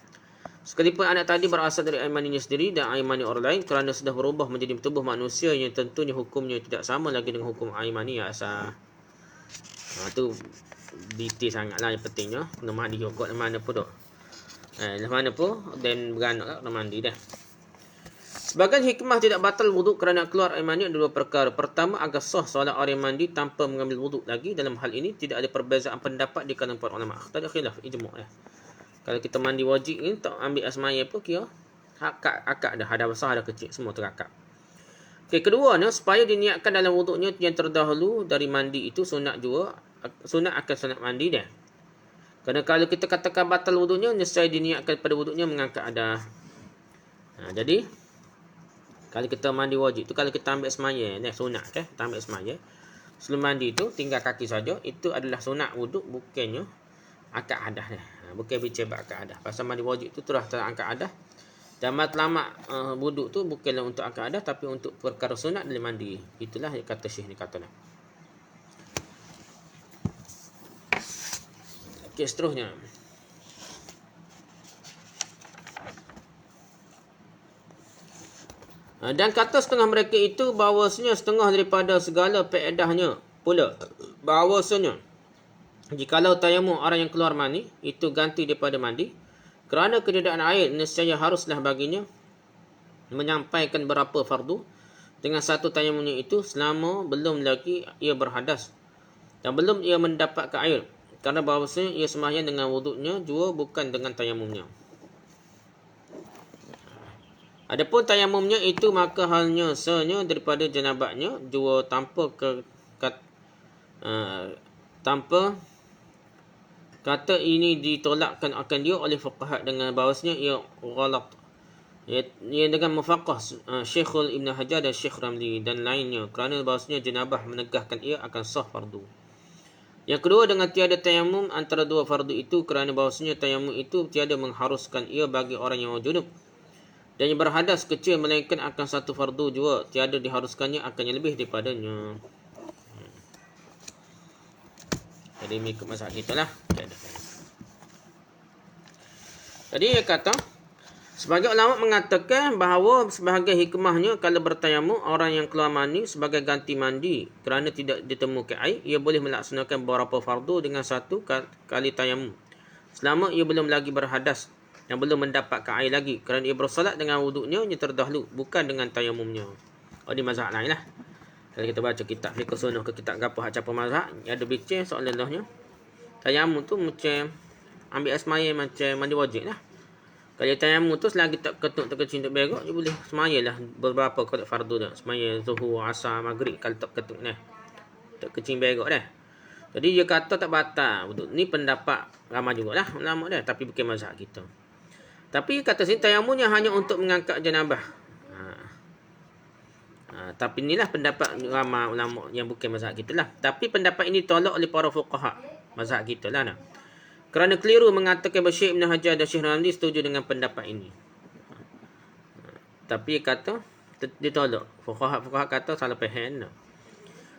S1: Sekalipun anak tadi berasal dari air maninya sendiri dan air mani orang lain, kerana sudah berubah menjadi tubuh manusia yang tentunya hukumnya tidak sama lagi dengan hukum air mani yang asal. Itu detail sangatlah yang pentingnya. Kena mandi juga mana pun dah. Mana pun dan beranak kena mandi dah. Sebagian hikmah tidak batal wuduk kerana keluar air mani ada dua perkara. Pertama, agar sah solat orang mandi tanpa mengambil wuduk lagi. Dalam hal ini tidak ada perbezaan pendapat di kalangan para ulama. Tak ada khilaf, ijma' dah. Kalau kita mandi wajib ni tak ambil asmaya pun kira akak dah, ada besar ada kecil semua terakak. Okey, keduanya supaya diniatkan dalam wuduknya yang terdahulu dari mandi itu sunat juga, sunat akan sunat mandi dah. Kerana kalau kita katakan batal wuduknya, nescaya diniatkan pada wuduknya mengangkat ada. Jadi kalau kita mandi wajib tu, kalau kita ambil asmaya ni sunat kan, kita ambil asmaya sebelum mandi tu tinggal kaki saja, itu adalah sunat wuduk, bukannya akad hadas ni. Bukan bicara akad hadas. Pasal mandi wajib tu terus akad hadas. Dan matlamat wuduk tu bukanlah untuk akad hadas, tapi untuk perkara sunat dalam mandi. Itulah yang kata Syekh ni kata lah. Okey, seterusnya. Dan kata setengah mereka itu bahawasanya setengah daripada segala faedahnya pula, bahawasanya jikalau tayamum orang yang keluar mani itu ganti daripada mandi, kerana ketiadaan air, nescaya haruslah baginya menyampaikan berapa fardu dengan satu tayamumnya itu selama belum lagi ia berhadas dan belum ia mendapatkan air, kerana bahawasanya ia sembahyang dengan wuduknya jua, bukan dengan tayamumnya. Adapun tayamumnya itu, maka halnya senya daripada janabahnya jua tanpa kata ini ditolakkan akan dia oleh fuqaha dengan bahawasanya ia ghalat. Ia dengan mufaqah Syekhul Ibn Hajar dan Syekh Ramli dan lainnya, kerana bahawasanya janabah menegahkan ia akan sah fardu. Yang kedua, dengan tiada tayamum antara dua fardu itu, kerana bahawasanya tayamum itu tiada mengharuskan ia bagi orang yang junub dan yang berhadas kecil, melainkan akan satu fardu jua, tiada diharuskannya akan yang lebih daripadanya. Jadi mengikut mazhab kita lah. Jadi dia kata, sebagai ulama mengatakan bahawa sebahagian hikmahnya kalau bertayamum orang yang keluar mani sebagai ganti mandi kerana tidak ditemukan air, ia boleh melaksanakan beberapa fardu dengan satu kali tayamum selama ia belum lagi berhadas dan belum mendapatkan air lagi, kerana ia bersolat dengan wuduknya yang terdahulu, bukan dengan tayamumnya. Di mazhab lain lah. Kalau kita baca kitab fiqh sunnah ke kitab gapo hak capa mazhab, ada bincang soal lelahnya tayamum tu macam ambil asmaya macam mandi wajib lah. Kalau tayamum tu selagi tak ketuk terkecil tak berok, dia boleh semayalah beberapa qada fardu dah. Semaya zuhur, asar, maghrib kalau tak ketuk ni. Tak kecil berok dah. Jadi dia kata tak batal wuduk. Ni pendapat ramai jugalah ulama dah, tapi bukan mazhab kita. Tapi kata sini tayamumnya hanya untuk mengangkat janabah. Tapi inilah pendapat ramai ulama yang bukan mazhab kita lah. Tapi pendapat ini tolak oleh para fuqaha mazhab kita lah. Kerana keliru mengatakan bahawa Syekh Ibn Hajar dan Syekh Ramli setuju dengan pendapat ini. Tapi kata ditolak. Fuqaha kata salah faham.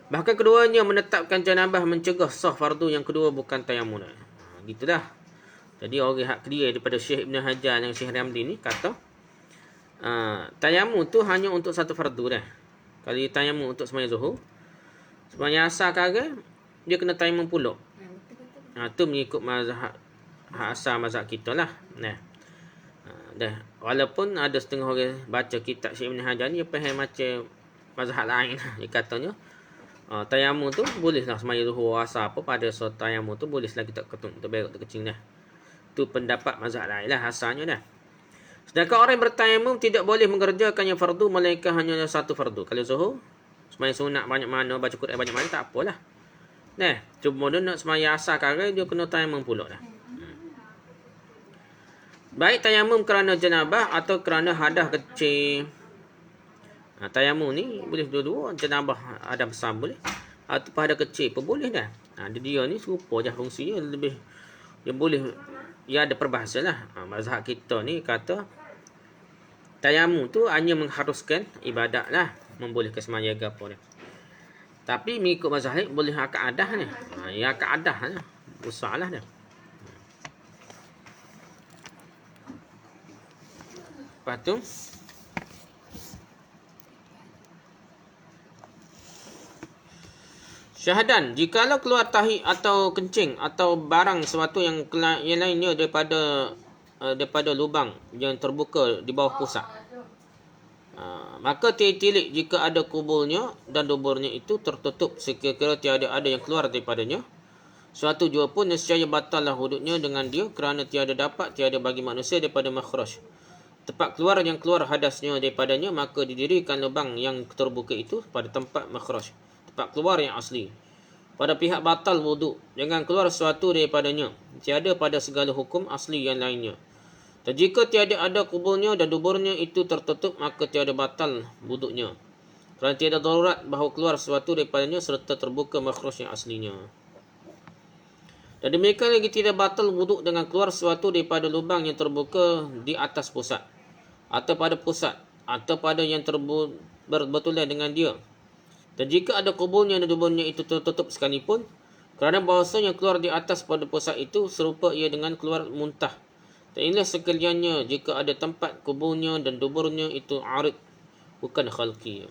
S1: Bahkan keduanya menetapkan janabah mencegah sah fardu yang kedua bukan tayamum. Gitulah. Jadi orang hak clear daripada Syekh Ibn Hajar dan Syekh Ramli ni kata tayamum tu hanya untuk satu fardu dah. Kalau tayamum untuk sembahyang zuhur, sembahyang asar kagak, dia kena tayamum pula. Tu mengikut mazhab asal mazhab kita lah. Dah. Walaupun ada setengah orang baca kitab Syekh Ibn Hajar ni, dia faham macam mazhab lain. Dia katanya tayamum tu boleh lah sembahyang zuhur asar apa pada suatu tayamum tu boleh selagi tak ketuk tak berok tak kecil dah. Tu pendapat mazhab lain lah asalnya dah. Sedangkan orang yang bertayamum tidak boleh mengerjakan yang fardu melainkan hanya satu fardu. Kalau zuhur, sembahyang sunat banyak mana, baca Quran banyak mana tak apalah. Cuma dia nak sembahyang asar kare dia kena tayamum pula dah. Baik tayamum kerana janabah atau kerana hadas kecil. Tayamum ni boleh dua-dua, janabah ada besar boleh. Atau hadas kecil pun boleh dah. Dia ni serupa je fungsinya, lebih dia boleh dia ada perbahasa lah. Mazhab kita ni kata tayamum tu hanya mengharuskan ibadat lah, membolehkan sembahyang apa ni. Tapi mengikut mazhab ni boleh akad adah ni. Ya akad adah lah. Usahlah dah. Lepas tu syahadan, jikalau keluar tahi atau kencing atau barang sesuatu yang lainnya daripada lubang yang terbuka di bawah pusat, maka tilik jika ada kuburnya dan duburnya itu tertutup sekira-kira tiada ada yang keluar daripadanya, suatu jua pun nescaya batallah wuduknya dengan dia, kerana tiada bagi manusia daripada makhraj tempat keluar yang keluar hadasnya daripadanya, maka didirikan lubang yang terbuka itu pada tempat makhraj tempat keluar yang asli. Pada pihak batal wuduk jangan keluar sesuatu daripadanya, tiada pada segala hukum asli yang lainnya. Dan jika tiada ada kuburnya dan duburnya itu tertutup, maka tiada batal wuduknya, kerana tiada darurat bahawa keluar sesuatu daripadanya serta terbuka makhraj yang aslinya. Dan demikian lagi tidak batal wuduk dengan keluar sesuatu daripada lubang yang terbuka di atas pusat, atau pada pusat, atau pada yang berbetulan dengan dia. Dan jika ada kuburnya dan duburnya itu tertutup sekalipun, kerana bahawasanya keluar di atas pada pusat itu serupa ia dengan keluar muntah. Dan inilah sekaliannya jika ada tempat kuburnya dan duburnya itu arid, bukan khalqi.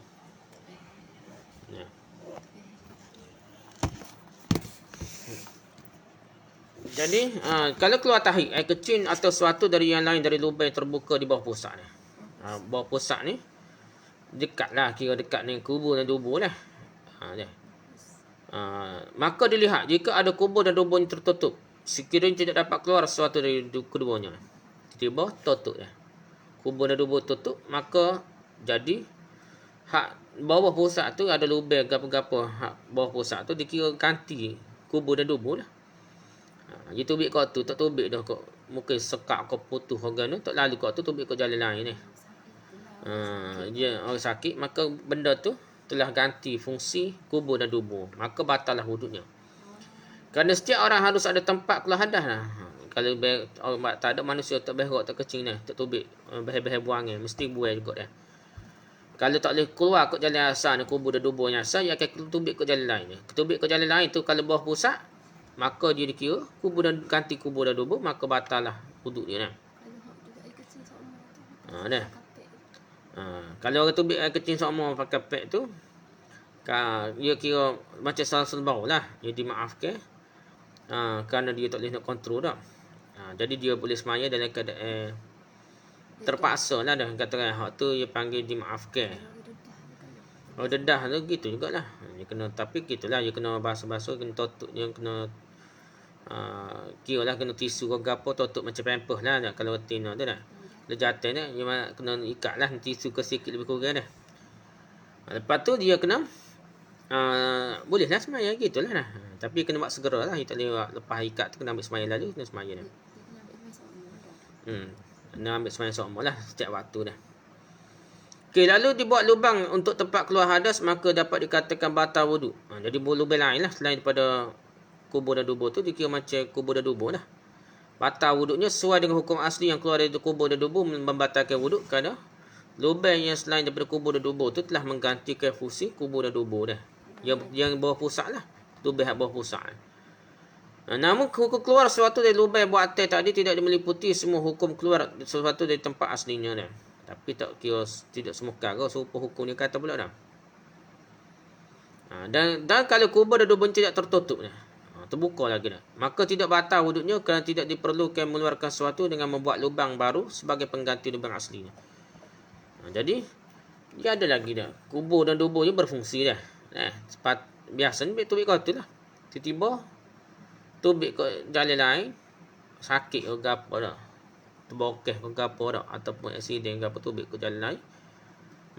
S1: Jadi kalau keluar tahi, air kecil atau sesuatu dari yang lain dari lubang yang terbuka di bawah pusat ni, bawah pusat ni dekat lah, kira dekat dengan kubur dan dubur lah. Maka dilihat jika ada kubur dan dubur yang tertutup, sekiranya tidak dapat keluar sesuatu dari keduanya, tiba-tiba tutup dah. Kubur dan dubur tutup, maka jadi hak bawah pusat tu ada lubang apa-apa, hak bawah pusat tu dikira ganti kubur dan dubur lah. Dia tubik kau tu, tak tubik dah kau. Mungkin sekak kau putus organ tu, tak lalu kau tu tubik kau jalan lain ni. Dia orang sakit, maka benda tu telah ganti fungsi kubur dan dubur, maka batallah wuduknya. Kerana setiap orang harus ada tempat keluar hadas lah. Kalau tak ada manusia tak berok tak kecil ni, tak tubik bahaya-bahaya buang ni, mesti buai juga dah. Kalau tak boleh keluar ke jalan asal ni, kubur dan duburnya asal, dia akan tubik ke jalan lain ni. Tubik ke jalan lain tu kalau bawah pusat, maka dia dikira kubur dan ganti kubur dan dubur, maka batallah wuduk dia nah. Kalau orang tubik air kecil sama pakai pek tu, dia kira macam salah bau lah, dia dimaafkan kerana dia tak boleh nak kontrol dah. Jadi dia boleh semaya dalam keadaan terpaksa lah dah, katakan hak tu dia panggil dimaafkan. Kalau dedah tu gitu jugalah. Dia kena, tapi gitulah, dia kena basuh-basuh, kena tutup, dia kena kira lah kena tisu ke apa, tutup macam pampers lah kalau tina tu dah. lejatan dia, dia kena ikat lah tisu ke sikit lebih kurang dah. Lepas tu dia kena boleh lah semaya gitulah lah. Tapi kena buat segera lah. Tak boleh lepas ikat tu kena ambil semaya lalu, kena semaya dah. Kena ambil semaya seumur lah setiap waktu dah. Okey, lalu dibuat lubang untuk tempat keluar hadas, maka dapat dikatakan batal wuduk. Jadi lubang lain lah selain daripada kubur dan dubur tu, dikira macam kubur dan dubur lah. Batal wuduknya sesuai dengan hukum asli yang keluar dari kubur dan dubur membatalkan wuduk, kerana lubang yang selain daripada kubur dan dubur tu telah menggantikan fungsi kubur dan dubur dah. Yang bawah pusat lah. Lubang bawah pusat. Namun hukum keluar sesuatu dari lubang buat atas tadi tidak meliputi semua hukum keluar sesuatu dari tempat aslinya dah. Tapi tak kira tidak semua perkara serupa hukum ni kata pula dah. Dan kalau kubur dan dubur tidak tertutup dah, terbuka lagi dah, maka tidak batal wuduknya kerana tidak diperlukan mengeluarkan sesuatu dengan membuat lubang baru sebagai pengganti lubang aslinya. Jadi dia ada lagi dah. Kubur dan dubur ni berfungsi dah. Biasanya tubik kau tu lah. Tiba-tiba tubik kau jalan lain, sakit ke apa dah, terbokeh ke apa dah, ataupun aksiden ke apa, tubik kau jalan lain,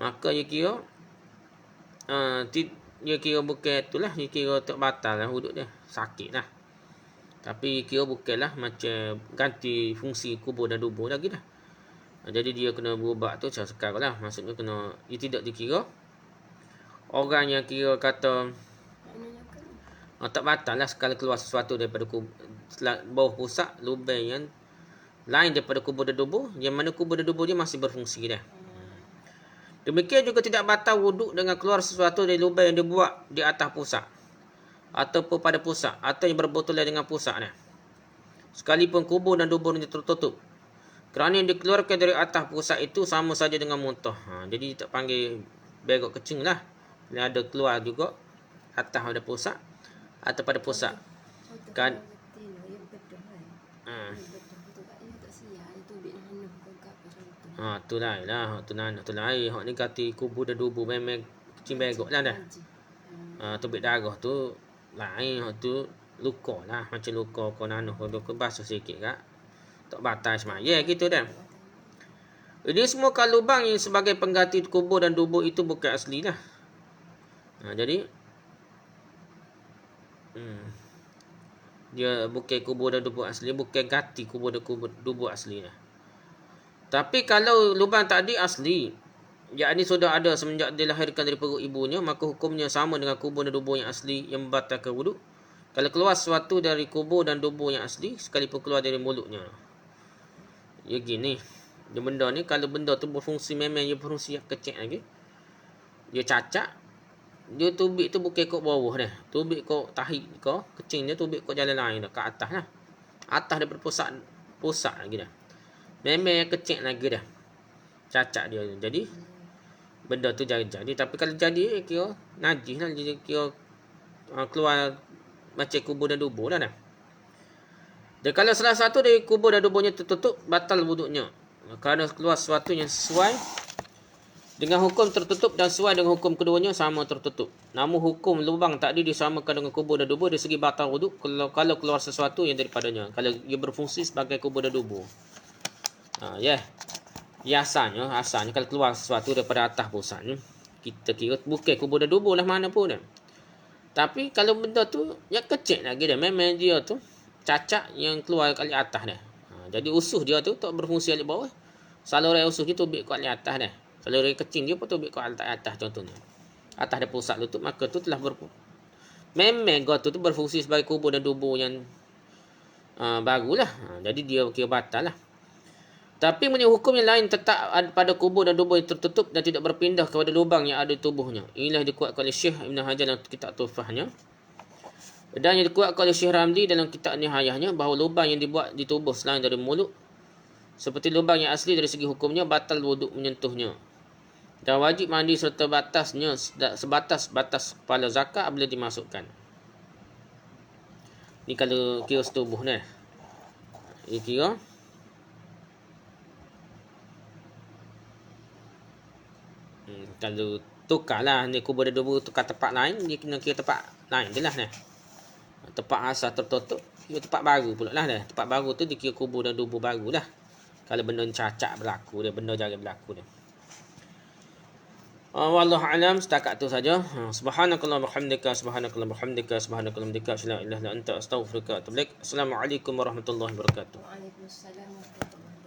S1: maka dia kira dia kira bukan tu lah, dia kira tak batal lah wuduk dia, sakit lah. Tapi kira bukanlah macam ganti fungsi kubur dan dubur lagi dah. Jadi dia kena berubah tu macam sekarang lah. Maksudnya kena, dia tidak dikira orang yang kira kata tak batal lah sekali keluar sesuatu daripada bawah pusat lubang yang lain daripada kubur dan dubur, yang mana kubur dan dubur dia masih berfungsi dah. Demikian juga tidak batal wuduk dengan keluar sesuatu dari lubang yang dibuat di atas pusat ataupun pada pusat atau yang berbetulan dengan pusat dah. Sekalipun kubur dan dubur ini tertutup, kerana yang dikeluarkan dari atas pusat itu sama saja dengan muntah. Jadi tak panggil berok kecing lah. Dia ada keluar juga atas pada pusat atau pada pusat. Kan? Tu lain lah. Tu lain. Hak ni kata kubur dan dubur memang kecing berok lah dah. Tubik darah tu lain. Hak tu luka lah. Macam luka kau nanuh. Kau basuh sikit kak. Tak batal semaya gitu dah. Ini semua kalau lubang yang sebagai pengganti kubur dan dubur itu bukan asli lah. Jadi dia bukan kubur dan dubur asli, bukan ganti kubur dan dubur asli lah. Tapi kalau lubang tadi asli, yakni sudah ada semenjak dilahirkan dari perut ibunya, maka hukumnya sama dengan kubur dan dubur yang asli yang membatalkan wuduk. Kalau keluar sesuatu dari kubur dan dubur yang asli, sekalipun keluar dari mulutnya. Ya gini, dia benda ni kalau benda tu berfungsi, memang dia berfungsi yang kecil lagi, dia cacat, dia tubik tu bukan kok bawah dah, tubik kok tahi kok kecing dia, tubik kok jalan lain dah, ke atas lah, atas daripada pusat lagi dah, memang yang kecil lagi dah, cacat dia. Jadi benda tu jadi. Tapi kalau jadi kira najis lah, jadi kira keluar macam kubur dan dubur lah dah. Dan kalau salah satu dari kubur dan duburnya tertutup, batal wuduknya. Kerana keluar sesuatu yang sesuai dengan hukum tertutup dan sesuai dengan hukum keduanya sama tertutup. Namun hukum lubang tadi disamakan dengan kubur dan dubur dari segi batal wuduk kalau keluar sesuatu yang daripadanya. Kalau ia berfungsi sebagai kubur dan dubur. Asalnya kalau keluar sesuatu daripada atas pusat ni, kita kira bukan kubur dan dubur lah mana pun dah. Tapi kalau benda tu yang kecil lagi dah, memang dia tu cacat yang keluar kat atas dah. Jadi usus dia tu tak berfungsi kat bawah. Saluran usus dia tubik kat atas dah. Saluran kecil dia pun tubik kat atas contohnya. Atas ada pusat lutut, maka tu telah memang tu berfungsi sebagai kubur dan dubur yang barulah. Jadi dia kira batal lah. Tapi punya hukum yang lain tetap pada kubur dan dubur yang tertutup dan tidak berpindah kepada lubang yang ada di tubuhnya. Inilah dikuatkan oleh Syekh Ibn Hajar dalam kitab Tuhfahnya. Dan yang dikuatkan oleh Syekh Ramli dalam kitab Nihayahnya, bahawa lubang yang dibuat di tubuh selain dari mulut, seperti lubang yang asli dari segi hukumnya, batal wuduk menyentuhnya. Dan wajib mandi serta batasnya sebatas kepala zakat bila dimasukkan. Ni kalau kira setubuh ni. Ini kira kalau tukarlah ni kubur dan dubur tukar tempat lain, dia kena kira tempat lain je lah ni. Tempat asal tertutup, kira tempat baru pula lah dah. Tempat baru tu dikira kubur dan dubur baru lah. Kalau benda cacat berlaku dia, benda jarang berlaku dia. Wallahu alam, setakat tu saja. Subhanakallah bihamdika, subhanakallah bihamdika, subhanakallah bihamdika, la ilaha illa anta, astaghfiruka wa atubu ilaik. Assalamualaikum warahmatullahi wabarakatuh.
S2: Waalaikumsalam warahmatullahi wabarakatuh.